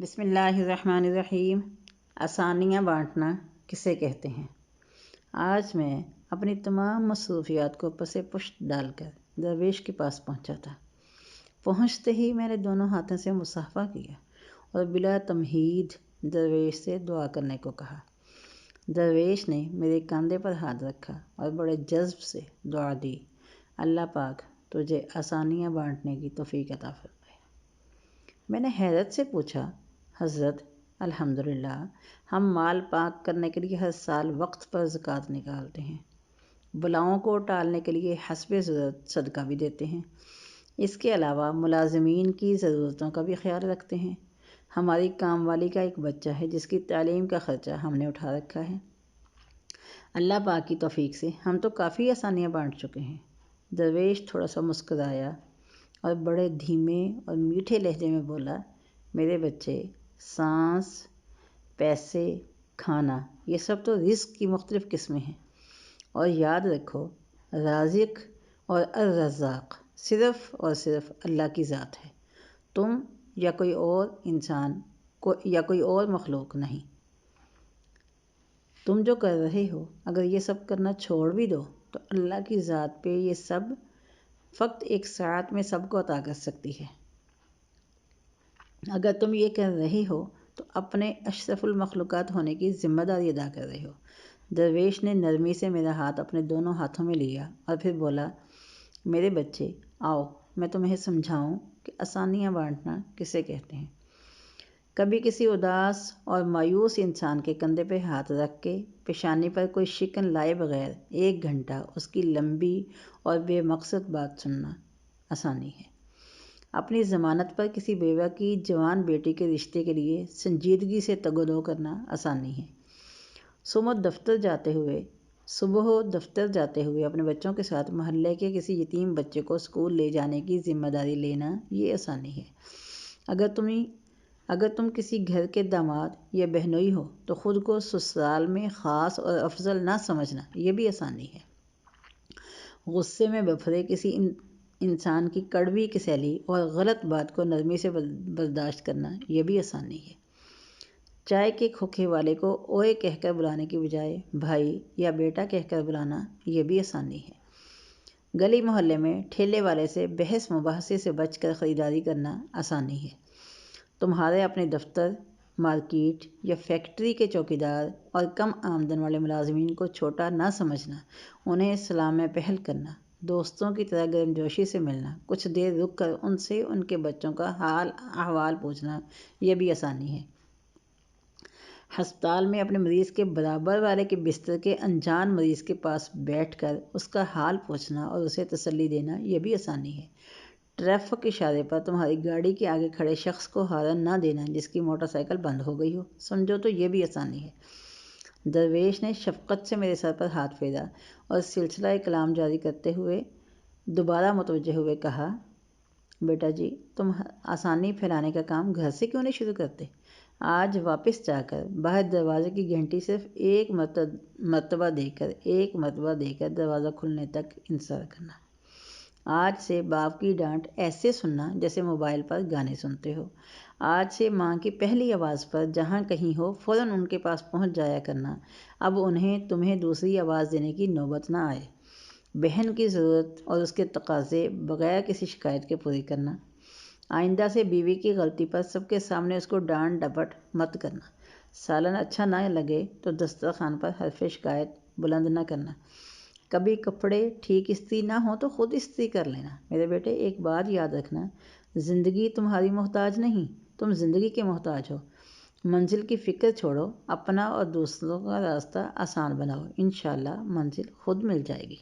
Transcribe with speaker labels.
Speaker 1: بسم اللہ الرحمن الرحیم۔ آسانیاں بانٹنا کسے کہتے ہیں؟ آج میں اپنی تمام مصروفیات کو پس پشت ڈال کر درویش کے پاس پہنچا تھا۔ پہنچتے ہی میں نے دونوں ہاتھوں سے مصافحہ کیا اور بلا تمہید درویش سے دعا کرنے کو کہا۔ درویش نے میرے کاندھے پر ہاتھ رکھا اور بڑے جذب سے دعا دی، اللہ پاک تجھے آسانیاں بانٹنے کی توفیق عطا فرمائے۔ میں نے حیرت سے پوچھا، حضرت الحمدللہ ہم مال پاک کرنے کے لیے ہر سال وقت پر زکوٰۃ نکالتے ہیں، بلاؤں کو ٹالنے کے لیے حسب ضرورت صدقہ بھی دیتے ہیں، اس کے علاوہ ملازمین کی ضرورتوں کا بھی خیال رکھتے ہیں، ہماری کام والی کا ایک بچہ ہے جس کی تعلیم کا خرچہ ہم نے اٹھا رکھا ہے، اللہ پاک کی توفیق سے ہم تو کافی آسانیاں بانٹ چکے ہیں۔ درویش تھوڑا سا مسکرایا اور بڑے دھیمے اور میٹھے لہجے میں بولا، میرے بچے، سانس، پیسے، کھانا، یہ سب تو رزق کی مختلف قسمیں ہیں، اور یاد رکھو رازق اور الرزاق صرف اور صرف اللہ کی ذات ہے، تم یا کوئی اور انسان یا کوئی اور مخلوق نہیں۔ تم جو کر رہے ہو اگر یہ سب کرنا چھوڑ بھی دو تو اللہ کی ذات پہ یہ سب فقط ایک ساعت میں سب کو عطا کر سکتی ہے۔ اگر تم یہ کر رہے ہو تو اپنے اشرف المخلوقات ہونے کی ذمہ داری ادا کر رہے ہو۔ درویش نے نرمی سے میرا ہاتھ اپنے دونوں ہاتھوں میں لیا اور پھر بولا، میرے بچے آؤ میں تمہیں سمجھاؤں کہ آسانیاں بانٹنا کسے کہتے ہیں۔ کبھی کسی اداس اور مایوس انسان کے کندھے پہ ہاتھ رکھ کے پیشانی پر کوئی شکن لائے بغیر 1 گھنٹہ اس کی لمبی اور بے مقصد بات سننا آسانی ہے۔ اپنی ضمانت پر کسی بیوہ کی جوان بیٹی کے رشتے کے لیے سنجیدگی سے تگ و دو کرنا آسانی ہے۔ صبح دفتر جاتے ہوئے اپنے بچوں کے ساتھ محلے کے کسی یتیم بچے کو اسکول لے جانے کی ذمہ داری لینا یہ آسانی ہے۔ اگر تم کسی گھر کے داماد یا بہنوئی ہو تو خود کو سسرال میں خاص اور افضل نہ سمجھنا یہ بھی آسانی ہے۔ غصے میں بپھرے کسی انسان کی کڑوی کسیلی اور غلط بات کو نرمی سے برداشت کرنا یہ بھی آسانی ہے۔ چائے کے کھوکھے والے کو اوئے کہہ کر بلانے کی بجائے بھائی یا بیٹا کہہ کر بلانا یہ بھی آسانی ہے۔ گلی محلے میں ٹھیلے والے سے بحث مباحثے سے بچ کر خریداری کرنا آسانی ہے۔ تمہارے اپنے دفتر، مارکیٹ یا فیکٹری کے چوکیدار اور کم آمدن والے ملازمین کو چھوٹا نہ سمجھنا، انہیں سلام میں پہل کرنا، دوستوں کی طرح گرم جوشی سے ملنا، کچھ دیر رک کر ان سے ان کے بچوں کا حال احوال پوچھنا یہ بھی آسانی ہے۔ ہسپتال میں اپنے مریض کے برابر والے کے بستر کے انجان مریض کے پاس بیٹھ کر اس کا حال پوچھنا اور اسے تسلی دینا یہ بھی آسانی ہے۔ ٹریفک اشارے پر تمہاری گاڑی کے آگے کھڑے شخص کو ہارن نہ دینا جس کی موٹر سائیکل بند ہو گئی ہو، سمجھو تو یہ بھی آسانی ہے۔ درویش نے شفقت سے میرے سر پر ہاتھ پھیرا اور سلسلہ کلام جاری کرتے ہوئے دوبارہ متوجہ ہوئے کہا، بیٹا جی تم آسانی پھیلانے کا کام گھر سے کیوں نہیں شروع کرتے؟ آج واپس جا کر باہر دروازے کی گھنٹی صرف ایک مرتبہ دے کر دروازہ کھلنے تک انتظار کرنا۔ آج سے باپ کی ڈانٹ ایسے سننا جیسے موبائل پر گانے سنتے ہو۔ آج سے ماں کی پہلی آواز پر جہاں کہیں ہو فوراً ان کے پاس پہنچ جایا کرنا، اب تمہیں دوسری آواز دینے کی نوبت نہ آئے۔ بہن کی ضرورت اور اس کے تقاضے بغیر کسی شکایت کے پورے کرنا۔ آئندہ سے بیوی کی غلطی پر سب کے سامنے اس کو ڈانٹ ڈپٹ مت کرنا۔ سالن اچھا نہ لگے تو دسترخوان پر حرف شکایت بلند نہ کرنا۔ کبھی کپڑے ٹھیک استری نہ ہو تو خود استری کر لینا۔ میرے بیٹے ایک بات یاد رکھنا، زندگی تمہاری محتاج نہیں، تم زندگی کے محتاج ہو۔ منزل کی فکر چھوڑو، اپنا اور دوسروں کا راستہ آسان بناؤ، انشاءاللہ منزل خود مل جائے گی۔